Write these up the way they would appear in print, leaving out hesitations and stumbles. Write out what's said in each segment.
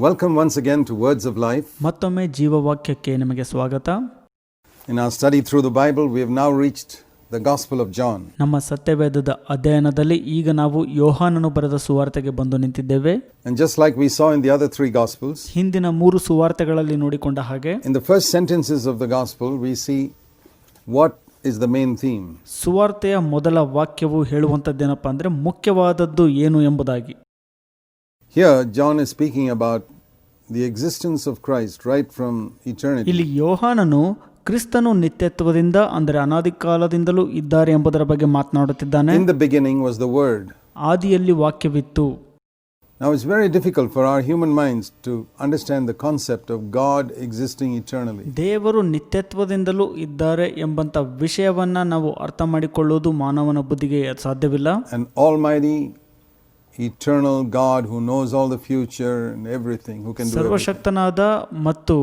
Welcome once again to Words of Life. ಮತ್ತೊಮ್ಮೆ ಜೀವವಾಕ್ಯಕ್ಕೆ ನಿಮಗೆ ಸ್ವಾಗತ. In our study through the Bible, we have now reached the Gospel of John. ನಮ್ಮ ಸತ್ಯವೇದದ ಅಧ್ಯಯನದಲ್ಲಿ ಈಗ ನಾವು ಯೋಹಾನನು ಬರೆದ ಸುವಾರ್ತೆಗೆ ಬಂದು ನಿಂತಿದ್ದೇವೆ. And just like we saw in the other three Gospels, ಹಿಂದಿನ ಮೂರು ಸುವಾರ್ತೆಗಳಲ್ಲಿ ನೋಡಿಕೊಂಡ ಹಾಗೆ in the first sentences of the Gospel, we see what is the main theme. ಸುವಾರ್ತೆಯ ಮೊದಲ ವಾಕ್ಯವು ಹೇಳುವಂಥದ್ದೇನಪ್ಪ ಅಂದರೆ ಮುಖ್ಯವಾದದ್ದು ಏನು ಎಂಬುದಾಗಿ. Here, John is speaking about the existence of Christ right from eternity. ಇಲ್ಲಿ ಯೋಹಾನನು ಕ್ರಿಸ್ತನು ನಿತ್ಯತ್ವದಿಂದ ಅಂದರೆ ಅನಾದಿ ಕಾಲದಿಂದಲೂ ಇದ್ದಾರೆ ಎಂಬುದರ ಬಗ್ಗೆ ಮಾತನಾಡುತ್ತಿದ್ದಾನೆ. In the beginning was the Word. ಆದಿಯಲ್ಲಿ ವಾಕ್ಯವಿತ್ತು. Now it's very difficult for our human minds to understand the concept of God existing eternally. ದೇವರು ನಿತ್ಯತ್ವದಿಂದಲೂ ಇದ್ದಾರೆ ಎಂಬಂತ ವಿಷಯವನ್ನ ನಾವು ಅರ್ಥ ಮಾಡಿಕೊಳ್ಳುವುದು ಮಾನವನ ಬುದ್ಧಿಗೆ ಸಾಧ್ಯವಿಲ್ಲ. An almighty eternal God who knows all the future and everything, who can do everything. ಸರ್ವಶಕ್ತನಾದ ಮತ್ತು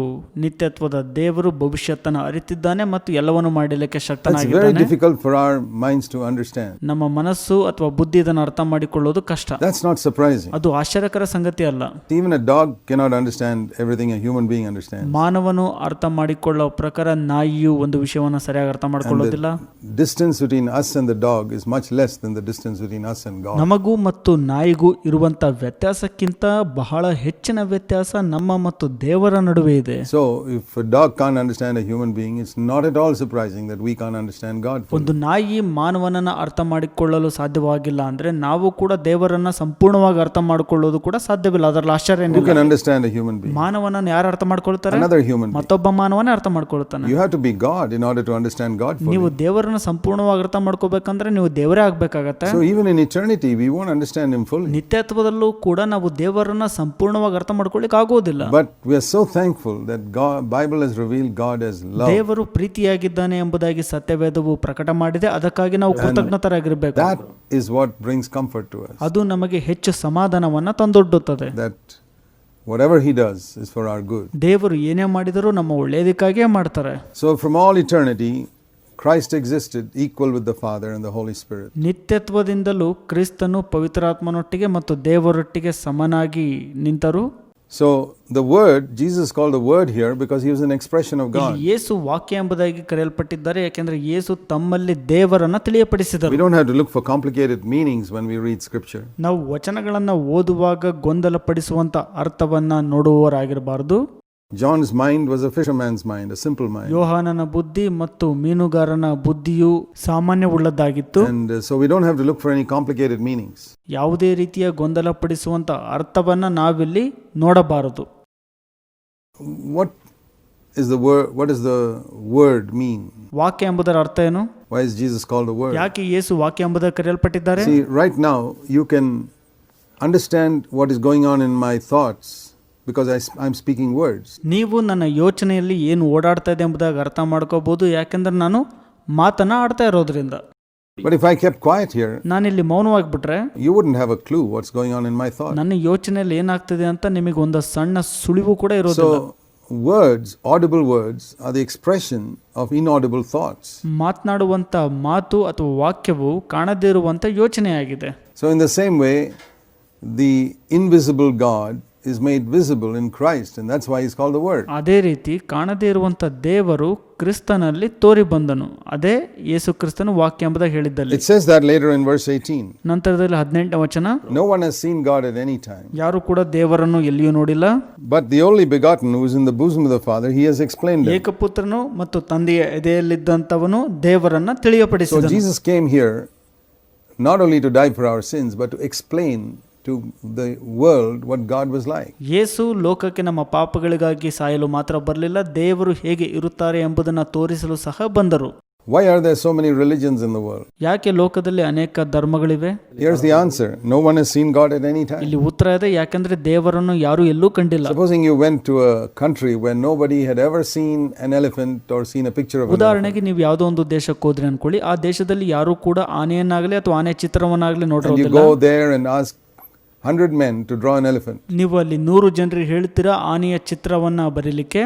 ನಿತ್ಯತ್ವದ ದೇವರು ಭವಿಷ್ಯತ್ತನ್ನು ಅರಿತಿದ್ದಾನೆ ಮತ್ತು ಎಲ್ಲವನ್ನು ಮಾಡಲಿಕ್ಕೆ ಶಕ್ತನಾಗಿದ್ದಾನೆ. It's very difficult for our minds to understand. ನಮ್ಮ ಮನಸ್ಸು ಅಥವಾ ಬುದ್ಧಿ ಇದನ್ನು ಅರ್ಥ ಮಾಡಿಕೊಳ್ಳೋದು ಕಷ್ಟ. That's not surprising. ಅದು ಆಶ್ಚರ್ಯಕರ ಸಂಗತಿ ಅಲ್ಲ. Even a dog cannot understand everything a human being understands. ಮಾನವನು ಅರ್ಥ ಮಾಡಿಕೊಳ್ಳೋ ಪ್ರಕಾರ ನಾಯಿಯು ಒಂದು ವಿಷಯವನ್ನು ಸರಿಯಾಗಿ ಅರ್ಥ ಮಾಡಿಕೊಳ್ಳೋದಿಲ್ಲ. Distance between us and the dog is much less than the distance between us and God. ನಮಗೂ ಮತ್ತು ನಾಯಿಗೂ ಇರುವಂತ ವ್ಯತ್ಯಾಸಕ್ಕಿಂತ ಬಹಳ ಹೆಚ್ಚಿನ ವ್ಯತ್ಯಾಸ ನಮ್ಮ ಮತ್ತು ದೇವರ ನಡುವೆ ಇದೆ. So if a dog can't understand a human being, it's not at all surprising that we can't understand God. ಒಂದು ನಾಯಿ ಮಾನವನನ್ನ ಅರ್ಥ ಮಾಡಿಕೊಳ್ಳಲು ಸಾಧ್ಯವಾಗಿಲ್ಲ ಅಂದ್ರೆ ನಾವು ಕೂಡ ದೇವರನ್ನ ಸಂಪೂರ್ಣವಾಗಿ ಅರ್ಥ ಮಾಡಿಕೊಳ್ಳೋದು ಕೂಡ ಸಾಧ್ಯವಿಲ್ಲ. ಅದರಲ್ಲಿ ಆಶ್ಚರ್ಯ Who can understand a human being? ಮಾನವನನ್ನ ಯಾರು ಅರ್ಥ ಮಾಡ್ಕೊಳ್ತಾರೆ? Another human being. ಮತ್ತೊಬ್ಬ ಮಾನವನೇ ಅರ್ಥ ಮಾಡ್ಕೊಳ್ತಾನೆ. You have to be God in order to understand God fully. ನೀವು ದೇವರನ್ನ ಸಂಪೂರ್ಣವಾಗಿ ಅರ್ಥ ಮಾಡ್ಕೋಬೇಕಂದ್ರೆ ನೀವು ದೇವರೇ ಆಗ್ಬೇಕಾಗತ್ತೆ. So even in eternity we won't understand him fully. ನಿತ್ಯತ್ವದಲ್ಲೂ ಕೂಡ ನಾವು ದೇವರನ್ನ ಸಂಪೂರ್ಣವಾಗಿ ಅರ್ಥ ಮಾಡ್ಕೊಳ್ಳಿಕ್ಕೆ ಆಗೋದಿಲ್ಲ. But we are so thankful that Bible has revealed God as love. ದೇವರು ಪ್ರೀತಿಯಾಗಿದ್ದಾನೆ ಎಂಬುದಾಗಿ ಸತ್ಯವೇದವು ಪ್ರಕಟ ಮಾಡಿದೆ. ಅದಕ್ಕಾಗಿ ನಾವು ಕೃತಜ್ಞತರಾಗಿರಬೇಕು. That is what brings comfort to us. ಅದು ನಮಗೆ ಹೆಚ್ಚು ಸಮಾಧಾನವನ್ನ ತಂದೊಡ್ಡುತ್ತದೆ. That whatever he does is for our good. ದೇವರು ಏನೇ ಮಾಡಿದರೂ ನಮ್ಮ ಒಳ್ಳೆಯದಕ್ಕಾಗಿಯೇ ಮಾಡ್ತಾರೆ. So from all eternity Christ existed equal with the Father and the Holy Spirit. ನಿತ್ಯತ್ವದಿಂದಲೂ ಕ್ರಿಸ್ತನು ಪವಿತ್ರಾತ್ಮನೊಟ್ಟಿಗೆ ಮತ್ತು ದೇವರೊಟ್ಟಿಗೆ ಸಮನಾಗಿ ನಿಂತರು. So the word, Jesus called the word here because he was an expression of God. ಯೇಸು ವಾಕ್ಯ ಎಂಬುದಾಗಿ ಕರೆಯಲ್ಪಟ್ಟಿದ್ದಾರೆ ಯಾಕೆಂದ್ರೆ ಯೇಸು ತಮ್ಮಲ್ಲಿ ದೇವರನ್ನ ತಿಳಿಯಪಡಿಸಿದರು. We don't have to look for complicated meanings when we read scripture. ನಾವು ವಚನಗಳನ್ನ ಓದುವಾಗ ಗೊಂದಲಪಡಿಸುವಂತ ಅರ್ಥವನ್ನ ನೋಡುವವರಾಗಿರಬಾರದು. John's mind was a fisherman's mind, a simple mind. ಯೋಹಾನನ ಬುದ್ಧಿ ಮತ್ತು ಮೀನುಗಾರನ ಬುದ್ಧಿಯು ಸಾಮಾನ್ಯವುಳ್ಳದ್ದಾಗಿತ್ತು. And so we don't have to look for any complicated meanings. ಯಾವುದೇ ರೀತಿಯ ಗೊಂದಲಪಡಿಸುವಂತ ಅರ್ಥವನ್ನ ನಾವಿಲ್ಲಿ ನೋಡಬಾರದು. What is the word? What does the word mean? ವಾಕ್ಯ ಎಂಬುದರ ಅರ್ಥ ಏನು? Why is Jesus called the word? ಯಾಕೆ ಯೇಸು ವಾಕ್ಯ ಎಂಬುದಾಗಿ ಕರೆಯಲ್ಪಟ್ಟಿದ್ದಾರೆ? See, right now you can understand what is going on in my thoughts because I'm speaking words. ನೀವು ನನ್ನ ಯೋಚನೆಯಲ್ಲಿ ಏನು ಓಡಾಡ್ತಾ ಇದೆ ಎಂಬುದಾಗಿ ಅರ್ಥ ಮಾಡ್ಕೋಬಹುದು ಯಾಕೆಂದ್ರೆ ನಾನು ಮಾತನ್ನ ಆಡ್ತಾ ಇರೋದ್ರಿಂದ. But if I kept quiet here, ನಾನಿಲ್ಲಿ ಮೌನವಾಗಿಬಿಟ್ರೆ you wouldn't have a clue what's going on in my thoughts. ನನ್ನ ಯೋಚನೆಯಲ್ಲಿ ಏನಾಗ್ತಿದೆ ಅಂತ ನಿಮಗೆ ಒಂದು ಸಣ್ಣ ಸುಳಿವು ಕೂಡ ಇರೋದಿಲ್ಲ. So words, audible words, are the expression of inaudible thoughts. ಮಾತನಾಡುವಂತ ಮಾತು ಅಥವಾ ವಾಕ್ಯವು ಕಾಣದೇ ಇರುವಂತ ಯೋಚನೆಯಾಗಿದೆ. So in the same way, the invisible God is made visible in Christ, and that's why he's called the word. ಅದೇ ರೀತಿ ಕಾಣದೇ ಇರುವಂತ ದೇವರು ಕ್ರಿಸ್ತನಲ್ಲಿ ತೋರಿ ಬಂದನು. ಅದೇ ಯೇಸು ಕ್ರಿಸ್ತನು ವಾಕ್ಯ ಎಂಬುದಾಗಿ ಹೇಳಿದ್ದಲ್ಲಿ. It says that later in verse 18. ನಂತರದಲ್ಲಿ 18ನೇ ವಚನ, No one has seen God at any time. ಯಾರು ಕೂಡ ದೇವರನ್ನು ಎಲ್ಲಿಯೂ ನೋಡಿಲ್ಲ. But the only begotten who is in the bosom of the Father, he has explained it. ಏಕಪುತ್ರನು ಮತ್ತು ತಂದೆಯ ಎದೆಯಲ್ಲಿದ್ದಂತವನು ದೇವರನ್ನ ತಿಳಿಯಪಡಿಸಿದನು. So Jesus came here not only to die for our sins, but to explain to the world what God was like. ಯೇಸು ಲೋಕಕ್ಕೆ ನಮ್ಮ ಪಾಪಗಳಿಗಾಗಿ ಸಾಯಲು ಮಾತ್ರ ಬರಲಿಲ್ಲ, ದೇವರು ಹೇಗೆ ಇರುತ್ತಾರೆ ಎಂಬುದನ್ನು ತೋರಿಸಲು ಸಹ ಬಂದರು. Why are there so many religions in the world? ಯಾಕೆ ಲೋಕದಲ್ಲಿ ಅನೇಕ ಧರ್ಮಗಳಿವೆ? Here's the answer. No one has seen God at any time. ಇಲ್ಲಿ ಉತ್ತರ ಇದೆ, ಯಾಕಂದ್ರೆ ದೇವರನ್ನು ಯಾರು ಎಲ್ಲೂ ಕಂಡಿಲ್ಲ. Supposing you went to a country where nobody had ever seen an elephant or seen a picture of an ಉದಾಹರಣೆಗೆ ನೀವು ಯಾವುದೋ ಒಂದು ದೇಶಕ್ಕೆ ಹೋದ್ರಿ ಅನ್ಕೊಳ್ಳಿ, ಆ ದೇಶದಲ್ಲಿ ಯಾರು ಕೂಡ ಆನೆಯನ್ನಾಗಲಿ ಅಥವಾ ಆನೆ ಚಿತ್ರವನ್ನಾಗಲಿ ನೋಡಿರೋದಿಲ್ಲ. And you go there and ask 100 men to draw an elephant. ನೀವು ಅಲ್ಲಿ 100 ಜನರಿಗೆ ಹೇಳ್ತೀರಾ ಆನೆಯ ಚಿತ್ರವನ್ನ ಬರೀಲಿಕ್ಕೆ.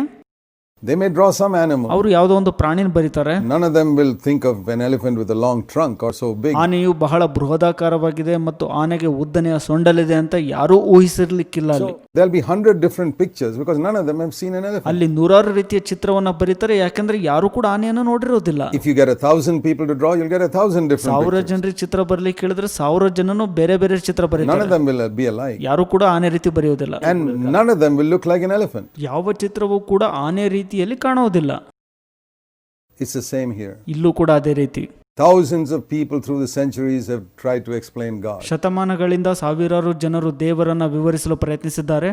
They may draw some animal. ಅವರು ಯಾವುದೋ ಒಂದು ಪ್ರಾಣಿನ ಬರೀತಾರೆ. None of them will think of an elephant with a long trunk or so big. ಆನೆಯು ಬಹಳ ಬೃಹದಾಕಾರವಾಗಿದೆ ಮತ್ತು ಆನೆಗೆ ಉದ್ದನೆಯ ಸೊಂಡಲಿದೆ ಅಂತ ಯಾರೂ ಊಹಿಸಿರ್ಲಿಕ್ಕಿಲ್ಲ ಅಲ್ಲಿ. There'll be 100 different pictures because none of them have seen an elephant. ಅಲ್ಲಿ ನೂರಾರು ರೀತಿಯ ಚಿತ್ರವನ್ನ ಬರೀತಾರೆ, ಯಾಕಂದ್ರೆ ಯಾರು ಕೂಡ ಆನೆಯನ್ನು ನೋಡಿರೋದಿಲ್ಲ. If you get 1,000 people to draw, you'll get 1,000 different 1000 pictures. ಜನರಿಗೆ ಚಿತ್ರ ಬರ್ಲಿಕ್ಕೆ ಹೇಳಿದ್ರೆ 1000 ಜನನು ಬೇರೆ ಬೇರೆ ಚಿತ್ರ None of ಬರೀತಾರೆ. them will be alike. ಯಾರು ಕೂಡ ಆನೆ ರೀತಿ ಬರೆಯೋದಿಲ್ಲ. And none of them will look like an elephant. ಯಾವ ಚಿತ್ರವೂ ಕೂಡ ಆನೆ ರೀತಿಯಲ್ಲಿ ಕಾಣೋದಿಲ್ಲ. It's the same here. ಇಲ್ಲೂ ಕೂಡ ಅದೇ ರೀತಿ. Thousands of people through the centuries have tried to explain God. ಶತಮಾನಗಳಿಂದ ಸಾವಿರಾರು ಜನರು ದೇವರನ್ನ ವಿವರಿಸಲು ಪ್ರಯತ್ನಿಸಿದ್ದಾರೆ,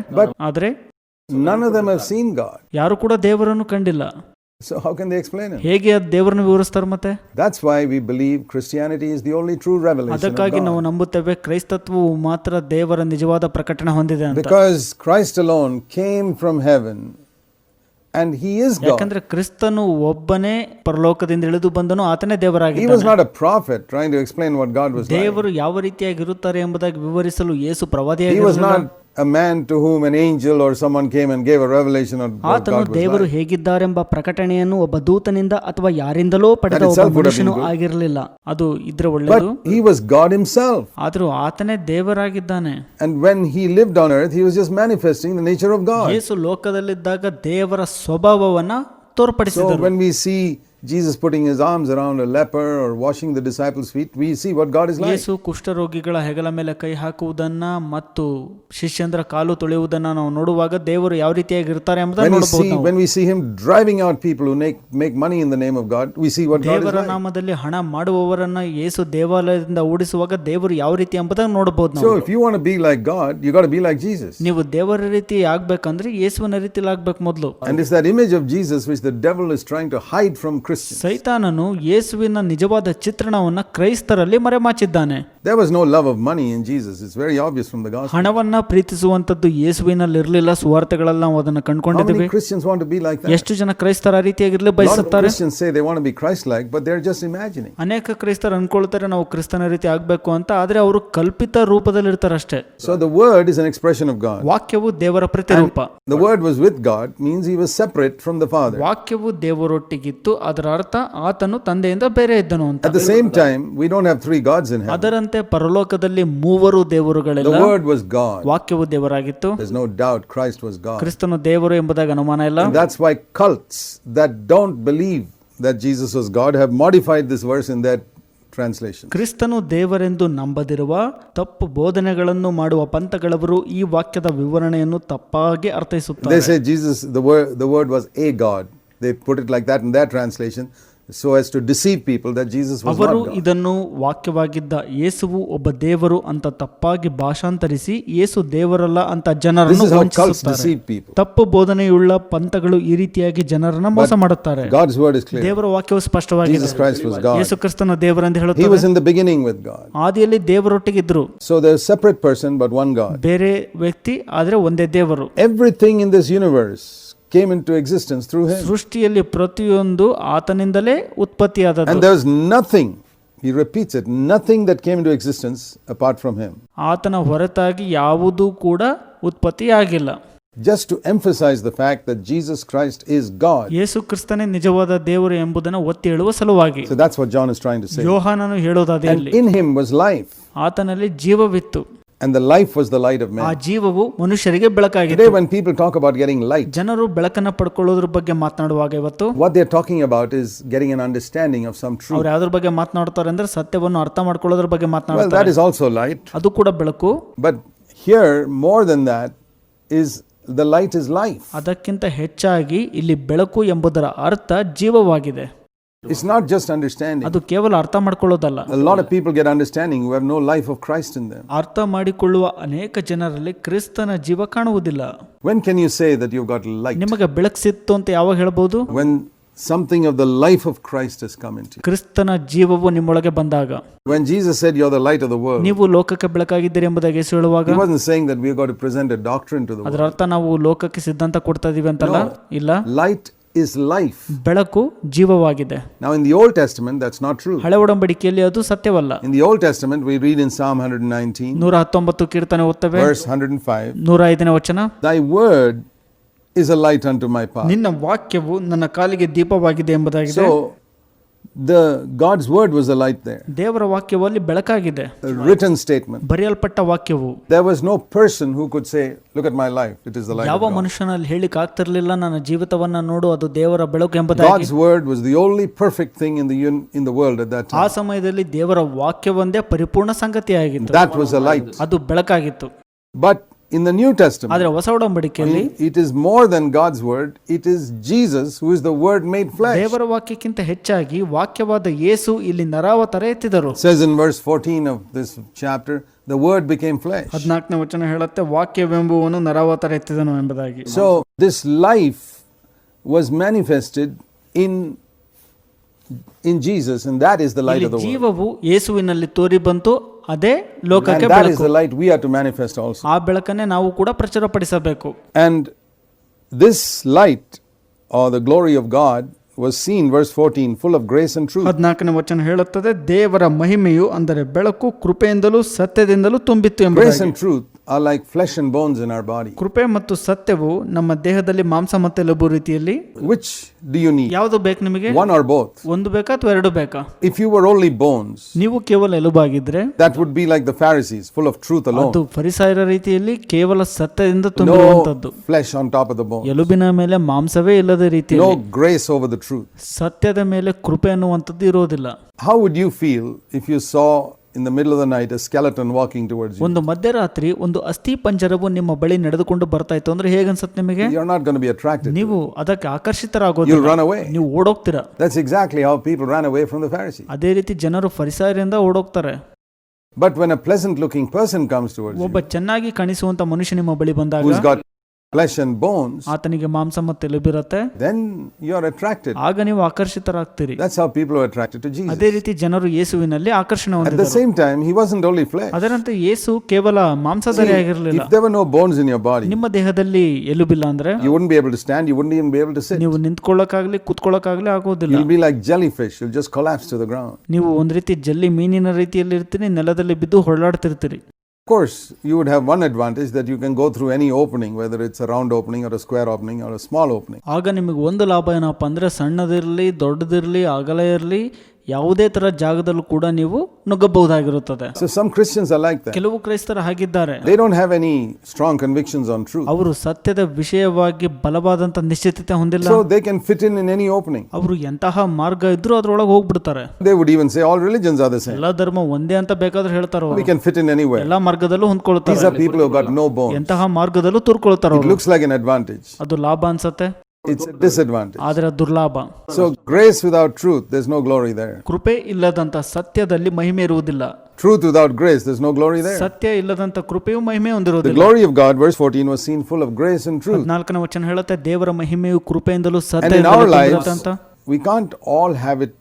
ಆದರೆ None of them have seen God. ಯಾರು ಕೂಡ ದೇವರನ್ನು ಕಂಡಿಲ್ಲ. So how can they explain Him? ಹೇಗೆ ದೇವರನ್ನು ವಿವರಿಸ್ತಾರೆ ಮತ್ತೆ? That's why we believe Christianity is the only true revelation of ಅದಕ್ಕಾಗಿ ನಾವು God. ನಂಬುತ್ತೇವೆ ಕ್ರೈಸ್ತತ್ವವು ಮಾತ್ರ ದೇವರ ನಿಜವಾದ ಪ್ರಕಟಣೆ ಹೊಂದಿದೆ ಅಂತ. Because Christ alone came from heaven and He is God. ಯಾಕಂದ್ರೆ ಕ್ರಿಸ್ತನು ಒಬ್ಬನೇ ಪರಲೋಕದಿಂದ ಇಳಿದು ಬಂದನು, ಆತನೇ He ದೇವರಾಗಿದ್ದಾನೆ. was not a prophet trying to explain what God was like. ದೇವರು ಯಾವ ರೀತಿಯಾಗಿರುತ್ತಾರೆ ಎಂಬುದಾಗಿ ವಿವರಿಸಲು ಯೇಸು He was ಪ್ರವಾದಿಯಾಗಿರಲಿಲ್ಲ. not a man to whom an angel or someone came and gave a revelation of what ಆತನು God was ದೇವರು like. ಹೇಗಿದ್ದಾರೆಂಬ ಪ್ರಕಟಣೆಯನ್ನು ಒಬ್ಬ ದೂತನಿಂದ ಅಥವಾ ಯಾರಿಂದಲೋ ಪಡೆದ That ಒಬ್ಬ itself would have been ಮನುಷ್ಯನು good. ಆಗಿರಲಿಲ್ಲ. ಅದು ಇದ್ರೆ ಒಳ್ಳೆಯದು. But He was God Himself. ಆದರೂ ಆತನೇ ದೇವರಾಗಿದ್ದಾನೆ. And when He lived on earth, He was just manifesting the nature of God. ಯೇಸು ಲೋಕದಲ್ಲಿದ್ದಾಗ ದೇವರ ಸ್ವಭಾವವನ್ನ So ತೋರ್ಪಡಿಸಿದರು. when we see Jesus putting His arms around a leper or washing the disciples' feet, we see what God is like. ಯೇಸು ಕುಷ್ಠರೋಗಿಗಳ ಹೆಗಲ ಮೇಲೆ ಕೈ ಹಾಕುವುದನ್ನ ಮತ್ತು ಶಿಷ್ಯಂದ್ರ ಕಾಲು ತೊಳೆಯುವುದನ್ನ ನಾವು ನೋಡುವಾಗ ದೇವರು ಯಾವ ರೀತಿಯಾಗಿ ಇರ್ತಾರೆ ಎಂಬುದನ್ನು ನೋಡಬಹುದು ನಾವು. When we see Him driving out people who make money in the name of God, we see what God is ದೇವರ like. ನಾಮದಲ್ಲಿ ಹಣ ಮಾಡುವವರನ್ನ ಯೇಸು ದೇವಾಲಯದಿಂದ ಓಡಿಸುವಾಗ ದೇವರು ಯಾವ ರೀತಿ ಎಂಬುದನ್ನು ನೋಡಬಹುದು So ನಾವು. if you want to be like God, you got to be like Jesus. ನೀವು ದೇವರ ರೀತಿ ಆಗ್ಬೇಕಂದ್ರೆ ಯೇಸುವಿನ ರೀತಿಯಲ್ಲಿ ಆಗ್ಬೇಕು ಮೊದಲು. And it's that image of Jesus which the devil is trying to hide from Christians. ಸೈತಾನನು ಯೇಸುವಿನ ನಿಜವಾದ ಚಿತ್ರಣವನ್ನ ಕ್ರೈಸ್ತರಲ್ಲಿ ಮರೆಮಾಚಿದ್ದಾನೆ. There was no love of money in Jesus. It's very obvious from the gospel. ಹಣವನ್ನ ಪ್ರೀತಿಸುವಂತದ್ದು ಯೇಸುವಿನಲ್ಲಿ ಇರಲಿಲ್ಲ. ಸುವಾರ್ತೆಗಳಲ್ಲಿ ನಾವು ಅದನ್ನು How ಕಂಡುಕೊಂಡಿದ್ದೇವೆ. many Christians want to be like that? ಎಷ್ಟು ಜನ ಕ್ರೈಸ್ತರ ರೀತಿಯಾಗಿರಲಿ A lot of ಬಯಸುತ್ತಾರೆ. Christians say they want to be Christ-like, but they're just imagining. ಅನೇಕ ಕ್ರೈಸ್ತರು ಅನ್ಕೊಳ್ತಾರೆ ನಾವು ಕ್ರಿಸ್ತನ ರೀತಿ ಆಗ್ಬೇಕು ಅಂತ, ಆದ್ರೆ ಅವರು ಕಲ್ಪಿತ ರೂಪದಲ್ಲಿ ಇರ್ತಾರೆ ಅಷ್ಟೇ. So the word is an expression of God. ವಾಕ್ಯವು ದೇವರ ಪ್ರತಿರೂಪ. The word was with God means He was separate from the Father. ವಾಕ್ಯವು ದೇವರೊಟ್ಟಿಗಿತ್ತು, ಅದರ ಅರ್ಥ ಆತನು ತಂದೆಯಿಂದ ಬೇರೆ ಇದ್ದನು ಅಂತ. At the same time, we don't have three gods in heaven. ಅದರಂತೆ ಪರಲೋಕದಲ್ಲಿ ಮೂವರು ದೇವರುಗಳಿಲ್ಲ. The word was God. ವಾಕ್ಯವು ದೇವರಾಗಿತ್ತು. There's no doubt Christ was God. ಕ್ರಿಸ್ತನು ದೇವರು ಎಂಬುದಾಗಿ ಅನುಮಾನ ಇಲ್ಲ. And that's why cults that don't believe that Jesus was God have modified this verse in their translation. ಕ್ರಿಸ್ತನು ದೇವರೆಂದು ನಂಬದಿರುವ ತಪ್ಪು ಬೋಧನೆಗಳನ್ನು ಮಾಡುವ ಪಂಥಗಳವರು ಈ ವಾಕ್ಯದ ವಿವರಣೆಯನ್ನು ತಪ್ಪಾಗಿ ಅರ್ಥೈಸುತ್ತಾರೆ. They say Jesus, the word was a God. They put it like that in their translation, so as to deceive people that Jesus was ಅವರು not God. ಇದನ್ನು ವಾಕ್ಯವಾಗಿದ್ದ ಯೇಸುವು ಒಬ್ಬ ದೇವರು ಅಂತ ತಪ್ಪಾಗಿ ಭಾಷಾಂತರಿಸಿ ಯೇಸು ದೇವರಲ್ಲ ಅಂತ This ಜನರನ್ನು is how cults ವಂಚಿಸುತ್ತಾರೆ. deceive people. ತಪ್ಪು ಬೋಧನೆಯುಳ್ಳ ಪಂಥಗಳು ಈ ರೀತಿಯಾಗಿ ಜನರನ್ನ ಮೋಸ ಮಾಡುತ್ತಾರೆ. God's word is clear. ದೇವರ ವಾಕ್ಯವು ಸ್ಪಷ್ಟವಾಗಿದೆ. Jesus Christ was God. ಯೇಸು ಕ್ರಿಸ್ತನ ದೇವರೆಂದು He ಹೇಳುತ್ತದೆ. was in the beginning with God. ಆದಿಯಲ್ಲಿ ದೇವರೊಟ್ಟಿಗಿದ್ರು. So there's a separate person but one God. ಬೇರೆ ವ್ಯಕ್ತಿ ಆದ್ರೆ ಒಂದೇ ದೇವರು. Everything in this universe came into existence through Him. ಸೃಷ್ಟಿಯಲ್ಲಿ ಪ್ರತಿಯೊಂದು ಆತನಿಂದಲೇ ಉತ್ಪತ್ತಿಯಾದದ್ದು. And there's nothing, He repeats it, nothing that came into existence apart from Him. ಆತನ ಹೊರತಾಗಿ ಯಾವುದೂ ಕೂಡ ಉತ್ಪತ್ತಿಯಾಗಿಲ್ಲ. Just to emphasize the fact that Jesus Christ is God. ಯೇಸು ಕ್ರಿಸ್ತನೇ ನಿಜವಾದ ದೇವರು ಎಂಬುದನ್ನು ಒತ್ತಿ ಹೇಳುವ ಸಲುವಾಗಿ. So that's what John is trying to say. ಯೋಹಾನನು ಹೇಳೋದಾದೆ And ಅಲ್ಲಿ. in Him was life. ಆತನಲ್ಲಿ ಜೀವವಿತ್ತು. And the life was the light of ಆ man. ಜೀವವು ಮನುಷ್ಯರಿಗೆ ಬೆಳಕಾಗಿತ್ತು. Today when people talk about getting light, ಜನರು ಬೆಳಕನ್ನ ಪಡ್ಕೊಳ್ಳೋದ್ರ ಬಗ್ಗೆ ಮಾತನಾಡುವಾಗ ಇವತ್ತು what they're talking about is getting an understanding of some truth. ಅವ್ರು ಯಾವ್ದ್ರ ಬಗ್ಗೆ ಮಾತನಾಡ್ತಾರೆ ಅಂದ್ರೆ ಸತ್ಯವನ್ನು ಅರ್ಥ ಮಾಡ್ಕೊಳ್ಳೋದ್ರ ಬಗ್ಗೆ Well, that ಮಾತನಾಡ್ತಾರೆ. is also light. ಅದು ಕೂಡ ಬೆಳಕು. But here, more than that, is the light is life. ಅದಕ್ಕಿಂತ ಹೆಚ್ಚಾಗಿ ಇಲ್ಲಿ ಬೆಳಕು ಎಂಬುದರ ಅರ್ಥ ಜೀವವಾಗಿದೆ. It's not just understanding. ಅದು ಕೇವಲ ಅರ್ಥ ಮಾಡ್ಕೊಳ್ಳೋದಲ್ಲ. A lot of people get understanding who have no life of Christ in them. ಅರ್ಥ ಮಾಡಿಕೊಳ್ಳುವ ಅನೇಕ ಜನರಲ್ಲಿ ಕ್ರಿಸ್ತನ ಜೀವ ಕಾಣುವುದಿಲ್ಲ. When can you say that you've got light? ನಿಮಗೆ ಬೆಳಕು ಸಿಕ್ತು ಅಂತ ಯಾವಾಗ ಹೇಳ್ಬೋದು? When something of the life of Christ has come into you. ಕ್ರಿಸ್ತನ ಜೀವವು ನಿಮ್ಮೊಳಗೆ ಬಂದಾಗ. When Jesus said you're the light of the world, ನೀವು ಲೋಕಕ್ಕೆ ಬೆಳಕಾಗಿದ್ದೀರಿ ಎಂಬುದಾಗಿ ಯೇಸು ಹೇಳುವಾಗ He wasn't saying that we've got to present a doctrine to the ಅದರ world. ಅರ್ಥ ನಾವು ಲೋಕಕ್ಕೆ ಸಿದ್ಧಾಂತ ಕೊಡ್ತಾ ಇದೀವಿ ಅಂತಲ್ಲ. ಇಲ್ಲ, Light is life. ಬೆಳಕು ಜೀವವಾಗಿದೆ. Now in the Old Testament that's not true. ಹಳೆ ಒಡಂಬಡಿಕೆಯಲ್ಲಿ ಅದು ಸತ್ಯವಲ್ಲ. In the Old Testament we read in Psalm 119 119 ಕೀರ್ತನೆ ಓದ್ತೇವೆ, verse 105, 105ನೇ ವಚನ. Thy word is a light unto my path. ನಿನ್ನ ವಾಕ್ಯವು ನನ್ನ ಕಾಲಿಗೆ ದೀಪವಾಗಿದೆ ಎಂಬುದಾಗಿದೆ. So God's word was a light there. ದೇವರ ವಾಕ್ಯದಲ್ಲಿ ಬೆಳಕಾಗಿದೆ. A written statement. ಬರೆಯಲ್ಪಟ್ಟ ವಾಕ್ಯವು. There was no person who could say, look at my life, it is the light of ಯಾವ God. ಮನುಷ್ಯನಲ್ಲಿ ಹೇಳಿಕ್ ಆಗ್ತಿರ್ಲಿಲ್ಲ, ನನ್ನ ಜೀವಿತವನ್ನ ನೋಡು, ಅದು ದೇವರ ಬೆಳಕು ಎಂಬುದಾಗಿ. God's word was the only perfect thing in the world at that ಆ time. ಸಮಯದಲ್ಲಿ ದೇವರ ವಾಕ್ಯವೊಂದೇ ಪರಿಪೂರ್ಣ ಸಂಗತಿಯಾಗಿತ್ತು. That was a light. ಅದು ಬೆಳಕಾಗಿತ್ತು. But in the New Testament, ಆದ್ರೆ ಹೊಸ ಒಡಂಬಡಿಕೆಯಲ್ಲಿ it is more than God's word. It is Jesus who is the word made flesh. ದೇವರ ವಾಕ್ಯಕ್ಕಿಂತ ಹೆಚ್ಚಾಗಿ ವಾಕ್ಯವಾದ ಯೇಸು ಇಲ್ಲಿ ನರಾವತಾರ ಎತ್ತಿದರು. It says in verse 14 of this chapter, the word became flesh. 14ನೇ ವಚನ ಹೇಳುತ್ತೆ, ವಾಕ್ಯವೆಂಬುವನು ನರಾವತಾರ ಎತ್ತಿದನು ಎಂಬುದಾಗಿ. So this life was manifested in Jesus, and that is the light ಇಲ್ಲಿ of the world. ಜೀವವು ಯೇಸುವಿನಲ್ಲಿ ತೋರಿ ಬಂತು, ಅದೇ ಲೋಕಕ್ಕೆ And that is ಬೆಳಕು. the light we are to manifest also. ಆ ಬೆಳಕನ್ನೇ ನಾವು ಕೂಡ ಪ್ರಚುರಪಡಿಸಬೇಕು. And this light, or the glory of God, was seen, verse 14, full of grace and truth. 14ನೇ ವಚನ ಹೇಳುತ್ತದೆ, ದೇವರ ಮಹಿಮೆಯು ಅಂದರೆ ಬೆಳಕು ಕೃಪೆಯಿಂದಲೂ ಸತ್ಯದಿಂದಲೂ ತುಂಬಿತ್ತು Grace ಎಂಬುದಾಗಿ. and truth are like flesh and bones in our body. ಕೃಪೆ ಮತ್ತು ಸತ್ಯವು ನಮ್ಮ ದೇಹದಲ್ಲಿ ಮಾಂಸ ಮತ್ತು ಎಲುಬು ರೀತಿಯಲ್ಲಿ. Which do you need? ಯಾವುದು ಬೇಕು ನಿಮಗೆ? One or both? ಒಂದು ಬೇಕಾ ಅಥವಾ ಎರಡು ಬೇಕಾ? If you were only bones, ನೀವು ಕೇವಲ ಎಲುಬಾಗಿದ್ರೆ that would be like the Pharisees, full of truth alone. ಅದು ಫರಿಸಾಯರ ರೀತಿಯಲ್ಲಿ ಕೇವಲ ಸತ್ಯದಿಂದ No ತುಂಬಿರುವಂತದ್ದು. flesh on top of the bones. ಎಲುಬಿನ ಮೇಲೆ ಮಾಂಸವೇ ಇಲ್ಲದ No ರೀತಿಯಲ್ಲಿ. grace over the truth. ಸತ್ಯದ ಮೇಲೆ ಕೃಪೆ ಅನ್ನುವಂಥದ್ದು ಇರೋದಿಲ್ಲ. How would you feel if you saw in the middle of the night a skeleton walking towards you? ಒಂದು ಮಧ್ಯರಾತ್ರಿ ಒಂದು ಅಸ್ಥಿ ಪಂಜರವು ನಿಮ್ಮ ಬಳಿ ನಡೆದುಕೊಂಡು ಬರ್ತಾ ಇತ್ತು ಅಂದ್ರೆ ಹೇಗನ್ಸತ್ತೆ ನಿಮಗೆ? You're not going to be attracted. ನೀವು ಅದಕ್ಕೆ You'll ಆಕರ್ಷಿತರಾಗೋದಿಲ್ಲ, run away. ನೀವು ಓಡೋಗ್ತೀರಾ. That's exactly how people ran away from the Pharisees. ಅದೇ ರೀತಿ ಜನರು ಫರಿಸಾಯರಿಂದ ಓಡೋಗ್ತಾರೆ. But when a pleasant looking person comes towards ಒಬ್ಬ you, ಚೆನ್ನಾಗಿ ಕಾಣಿಸುವಂತ ಮನುಷ್ಯ ನಿಮ್ಮ ಬಳಿ ಬಂದಾಗ, who's got flesh and bones, ಆತನಿಗೆ ಮಾಂಸ ಮತ್ತು ಎಲುಬಿರುತ್ತೆ, then you're attracted. ಆಗ ನೀವು ಆಕರ್ಷಿತರಾಗ್ತೀರಿ. That's how people are attracted to Jesus. ಅದೇ ರೀತಿ ಜನರು ಯೇಸುವಿನಲ್ಲಿ ಆಕರ್ಷಣೆ At the ಹೊಂದಿದರು. same time, he wasn't only flesh. ಅದರಂತೆ ಯೇಸು ಕೇವಲ ಮಾಂಸಧಾರಿಯಾಗಿರಲಿಲ್ಲ. If there were no bones in your body, ನಿಮ್ಮ ದೇಹದಲ್ಲಿ ಎಲುಬಿಲ್ಲ ಅಂದ್ರೆ you wouldn't be able to stand, you wouldn't even be able to sit. ನೀವು ನಿಂತ್ಕೊಳ್ಳೋಕಾಗ್ಲಿ ಕೂತ್ಕೊಳ್ಳೋಕಾಗ್ಲಿ ಆಗೋದಿಲ್ಲ. You'll be like jellyfish, you'll just collapse to the ground. ನೀವು ಒಂದ್ ರೀತಿ ಜಲ್ಲಿ ಮೀನಿನ ರೀತಿಯಲ್ಲಿ ಇರ್ತೀರಿ, ನೆಲದಲ್ಲಿ ಬಿದ್ದು ಹೊರಳಾಡ್ತಿರ್ತೀರಿ. Of course, you would have one advantage, that you can go through any opening, whether it's a round opening or a square opening or a small opening. ಆಗ ನಿಮಗೆ ಒಂದು ಲಾಭ ಏನಪ್ಪ ಅಂದ್ರೆ, ಸಣ್ಣದಿರಲಿ ದೊಡ್ಡದಿರಲಿ ಅಗಲ ಇರಲಿ ಯಾವುದೇ ತರ ಜಾಗದಲ್ಲೂ ಕೂಡ ನೀವು ನುಗ್ಗಬಹುದಾಗಿರುತ್ತದೆ. So some Christians are like that. ಕೆಲವು ಕ್ರೈಸ್ತರ ಹಾಗಿದ್ದಾರೆ. They don't have any strong convictions on truth. ಅವರು ಸತ್ಯದ ವಿಷಯವಾಗಿ ಬಲವಾದಂತ ನಿಶ್ಚಿತತೆ ಹೊಂದಿಲ್ಲ. So they can fit in any opening. ಅವರು ಎಂತಹ ಮಾರ್ಗ ಇದ್ರೂ ಅದ್ರೊಳಗೆ ಹೋಗ್ಬಿಡ್ತಾರೆ. They would even say all religions are the same. ಎಲ್ಲಾ ಧರ್ಮ ಒಂದೇ ಅಂತ ಬೇಕಾದ್ರೆ ಹೇಳ್ತಾರ. We can fit in anywhere. ಎಲ್ಲಾ ಮಾರ್ಗದಲ್ಲೂ ಹೊಂದ್ಕೊಳ್ತಾರೆ. These are people who got no bones. ಎಂತಹ ಮಾರ್ಗದಲ್ಲೂ ತುರ್ಕೊಳ್ತಾರ. It looks like an advantage. ಅದು ಲಾಭ ಅನ್ಸತ್ತೆ, It's a disadvantage. ಆದ್ರೆ ದುರ್ಲಾಭ. So grace without truth, there's no glory there. ಕೃಪೆ ಇಲ್ಲದಂತ ಸತ್ಯದಲ್ಲಿ ಮಹಿಮೆ ಇರುವುದಿಲ್ಲ. Truth without grace, there's no glory there. ಸತ್ಯ ಇಲ್ಲದಂತ ಕೃಪೆಯು ಮಹಿಮೆ The ಹೊಂದಿರುವುದಿಲ್ಲ. glory of God, verse 14, was seen full of grace and truth. 14ನೇ ವಚನ ಹೇಳುತ್ತೆ, ದೇವರ ಮಹಿಮೆಯು ಕೃಪೆಯಿಂದಲೂ And in ಸತ್ಯದಿಂದಲೂ our lives, ತುಂಬಿರುತ್ತೆ ಅಂತ. we can't all have it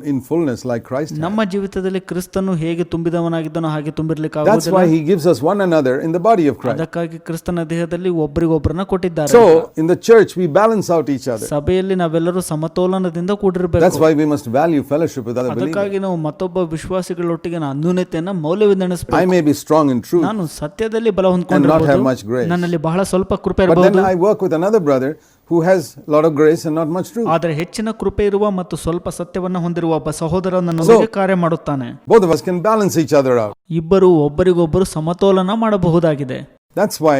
in fullness like Christ had. ನಮ್ಮ ಜೀವಿತದಲ್ಲಿ ಕ್ರಿಸ್ತನು ಹೇಗೆ ತುಂಬಿದವನಾಗಿದ್ದನೋ ಹಾಗೆ ತುಂಬಿರ್ಲಿಕ್ಕೆ That's ಆಗುವುದಿಲ್ಲ. why he gives us one another in the body of Christ. ಅದಕ್ಕಾಗಿ ಕ್ರಿಸ್ತನ ದೇಹದಲ್ಲಿ ಒಬ್ಬರಿಗೊಬ್ಬರನ್ನ ಕೊಟ್ಟಿದ್ದಾರೆ. So in the church we balance out each other. ಸಭೆಯಲ್ಲಿ ನಾವೆಲ್ಲರೂ ಸಮತೋಲನದಿಂದ That's ಕೂಡಿರಬೇಕು. why we must value fellowship with other believers. ಅದಕ್ಕಾಗಿ ನಾವು ಮತ್ತೊಬ್ಬ ವಿಶ್ವಾಸಿಗಳೊಟ್ಟಿಗೆ ಅನ್ಯೂನ್ಯತೆಯನ್ನ ಮೌಲ್ಯವಿಂದೆಣಿಸಬೇಕು. I may be strong in truth, ನಾನು ಸತ್ಯದಲ್ಲಿ ಬಲ have ಹೊಂದ್ಕೊಂಡಿರಬಹುದು, much grace. ನನ್ನಲ್ಲಿ ಬಹಳ ಸ್ವಲ್ಪ ಕೃಪೆ but then ಇರಬಹುದು, I work with another brother who has a lot of grace and not much truth. ಆದರೆ ಹೆಚ್ಚಿನ ಕೃಪೆ ಇರುವ ಮತ್ತು ಸ್ವಲ್ಪ ಸತ್ಯವನ್ನ ಹೊಂದಿರುವ ಒಬ್ಬ ಸಹೋದರ ನನ್ನೊಂದಿಗೆ ಕಾರ್ಯ ಮಾಡುತ್ತಾನೆ. Both of us can balance each other out. ಇಬ್ಬರು ಒಬ್ಬರಿಗೊಬ್ಬರು ಸಮತೋಲನ ಮಾಡಬಹುದಾಗಿದೆ. That's why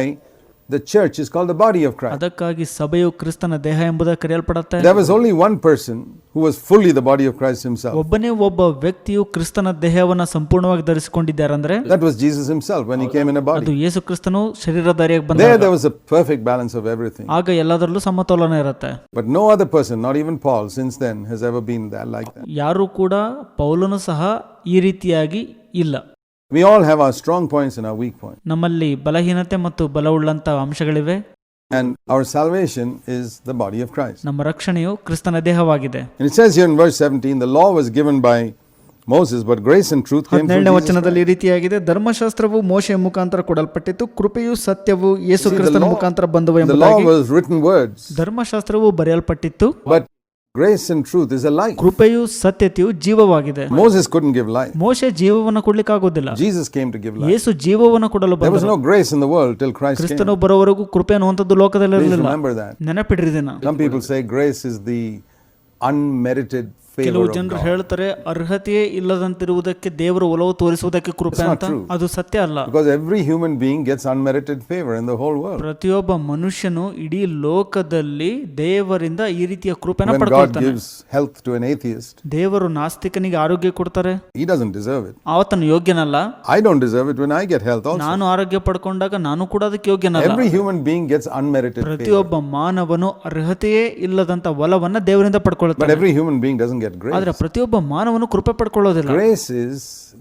the church is called the body of Christ. ಅದಕ್ಕಾಗಿ ಸಭೆಯು ಕ್ರಿಸ್ತನ ದೇಹ ಎಂಬುದಾಗಿ ಕರೆಯಲ್ಪಡುತ್ತೆ. There was only one person who was fully the body of Christ himself. ಒಬ್ಬನೇ ಒಬ್ಬ ವ್ಯಕ್ತಿಯು ಕ್ರಿಸ್ತನ ದೇಹವನ್ನ ಸಂಪೂರ್ಣವಾಗಿ ಧರಿಸಿಕೊಂಡಿದ್ದಾರಂದ್ರೆ That was Jesus himself when he came in a ಅದು body. ಯೇಸು ಕ್ರಿಸ್ತನು ಶರೀರಧಾರಿಯಾಗಿ There ಬಂದಾಗ was a perfect balance of everything. ಆಗ ಎಲ್ಲದರಲ್ಲೂ ಸಮತೋಲನ ಇರುತ್ತೆ. But no other person, not even Paul since then, has ever been that like that. ಯಾರು ಕೂಡ ಪೌಲನು ಸಹ ಈ ರೀತಿಯಾಗಿ ಇಲ್ಲ. We all have our strong points and our weak points. ನಮ್ಮಲ್ಲಿ ಬಲಹೀನತೆ ಮತ್ತು ಬಲವುಳ್ಳಂತ ಅಂಶಗಳಿವೆ. And our salvation is the body of Christ. ನಮ್ಮ ರಕ್ಷಣೆಯು ಕ್ರಿಸ್ತನ ದೇಹವಾಗಿದೆ. And it says here in verse 17, the law was given by Moses, but grace and truth came through 17ನೇ Jesus ವಚನದಲ್ಲಿ ಈ Christ. ರೀತಿಯಾಗಿದೆ, ಧರ್ಮಶಾಸ್ತ್ರವು ಮೋಶೆಯ ಮುಖಾಂತರ ಕೊಡಲ್ಪಟ್ಟಿತು, ಕೃಪೆಯು ಸತ್ಯವು ಯೇಸು See, ಕ್ರಿಸ್ತನ ಮುಖಾಂತರ ಬಂದವು the law ಎಂಬುದಾಗಿ. was written words, ಧರ್ಮಶಾಸ್ತ್ರವು ಬರೆಯಲ್ಪಟ್ಟಿತ್ತು, but Grace and truth is a life. ಕೃಪೆಯು ಸತ್ಯತೆಯು ಜೀವವಾಗಿದೆ. Moses couldn't give life. ಮೋಶೆ ಜೀವವನ್ನು ಕೊಡ್ಲಿಕ್ಕೆ ಆಗೋದಿಲ್ಲ. Jesus came to give life. ಯೇಸು ಜೀವವನ್ನು ಕೊಡಲು There was ಬಂದರು. no grace in the world till Christ came. ಕ್ರಿಸ್ತನು ಬರುವವರೆಗೂ ಕೃಪೆ ಅನ್ನುವಂಥದ್ದು ಲೋಕದಲ್ಲಿ Please ಇರಲಿಲ್ಲ. remember that. ನೆನಪಿಡ್ರಿ ಇದನ್ನ. Some people say grace is the unmerited favor ಕೆಲವು of ಜನರು God. ಹೇಳ್ತಾರೆ ಅರ್ಹತೆಯೇ ಇಲ್ಲದಂತಿರುವುದಕ್ಕೆ ದೇವರು ಒಲವು ತೋರಿಸುವುದಕ್ಕೆ ಕೃಪೆ That's not ಅಂತ. true. ಅದು ಸತ್ಯ ಅಲ್ಲ. Because every human being gets unmerited favor in the whole world. ಪ್ರತಿಯೊಬ್ಬ ಮನುಷ್ಯನು ಇಡೀ ಲೋಕದಲ್ಲಿ ದೇವರಿಂದ ಈ ರೀತಿಯ ಕೃಪೆನ When God ಪಡ್ಕೊಳ್ತಾನೆ. gives health to an atheist, ದೇವರು ನಾಸ್ತಿಕನಿಗೆ ಆರೋಗ್ಯ ಕೊಡ್ತಾರೆ, he doesn't deserve it. ಆತನು ಯೋಗ್ಯನಲ್ಲ. I don't deserve it when I get health also. ನಾನು ಆರೋಗ್ಯ ಪಡ್ಕೊಂಡಾಗ ನಾನು ಕೂಡ ಅದಕ್ಕೆ ಯೋಗ್ಯನಲ್ಲ. Every human being gets unmerited favor. ಪ್ರತಿಯೊಬ್ಬ ಮಾನವನು ಅರ್ಹತೆಯೇ ಇಲ್ಲದಂತ ವಲವನ್ನ ದೇವರಿಂದ But ಪಡ್ಕೊಳ್ತಾನೆ. every human being doesn't get grace. ಆದ್ರೆ ಪ್ರತಿಯೊಬ್ಬ ಮಾನವನು ಕೃಪೆ ಪಡ್ಕೊಳ್ಳೋದಿಲ್ಲ. Grace is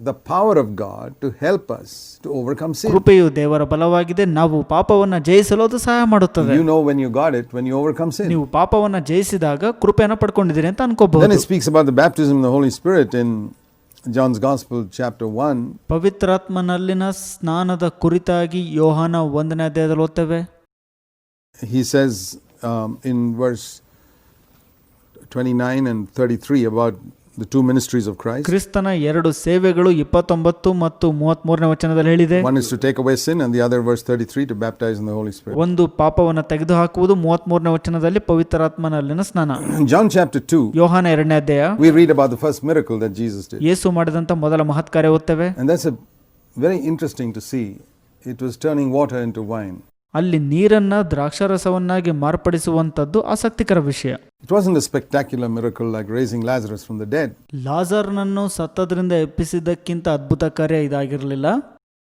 the power of God to help us to overcome sin. ಕೃಪೆಯು ದೇವರ ಬಲವಾಗಿದೆ, ನಾವು ಪಾಪವನ್ನ ಜಯಿಸಲು ಅದು ಸಹಾಯ ಮಾಡುತ್ತದೆ. You know when you got it, when you overcome sin. ನೀವು ಪಾಪವನ್ನ ಜಯಿಸಿದಾಗ ಕೃಪೆಯನ್ನು ಪಡ್ಕೊಂಡಿದ್ದೀರಿ ಅಂತ Then ಅನ್ಕೋಬಹುದು. it speaks about the baptism of the Holy Spirit in John's Gospel chapter 1. ಪವಿತ್ರಾತ್ಮನಲ್ಲಿನ ಸ್ನಾನದ ಕುರಿತಾಗಿ ಯೋಹಾನ 1ನೇ ಅಧ್ಯಾಯದಲ್ಲಿ ಓದ್ತೇವೆ. He says in verse 29 and 33 about the two ministries of Christ. ಕ್ರಿಸ್ತನ ಎರಡು ಸೇವೆಗಳು 29 ಮತ್ತು 33ನೇ ವಚನದಲ್ಲಿ ಹೇಳಿದೆ. One is to take away sin and the other, verse 33, to baptize in the Holy Spirit. ಒಂದು ಪಾಪವನ್ನು ತೆಗೆದುಹಾಕುವುದು, 33ನೇ ವಚನದಲ್ಲಿ ಪವಿತ್ರಾತ್ಮನಲ್ಲಿನ ಸ್ನಾನ. In John chapter 2, ಯೋಹಾನ 2ನೇ ಅಧ್ಯಾಯ, we read about the first miracle that Jesus did. ಯೇಸು ಮಾಡಿದಂತ ಮೊದಲ ಮಹತ್ ಕಾರ್ಯ ಓದ್ತೇವೆ. And that's a very interesting to see. It was turning water into wine. ಅಲ್ಲಿ ನೀರನ್ನ ದ್ರಾಕ್ಷಾರಸವನ್ನಾಗಿ ಮಾರ್ಪಡಿಸುವಂತದ್ದು ಆಸಕ್ತಿಕರ ವಿಷಯ. It wasn't a spectacular miracle like raising Lazarus from the dead. ಲಾಜರ್ನನ್ನು ಸತ್ತದ್ರಿಂದ ಎಬ್ಬಿಸಿದ್ದಕ್ಕಿಂತ ಅದ್ಭುತ ಕಾರ್ಯ ಇದಾಗಿರಲಿಲ್ಲ.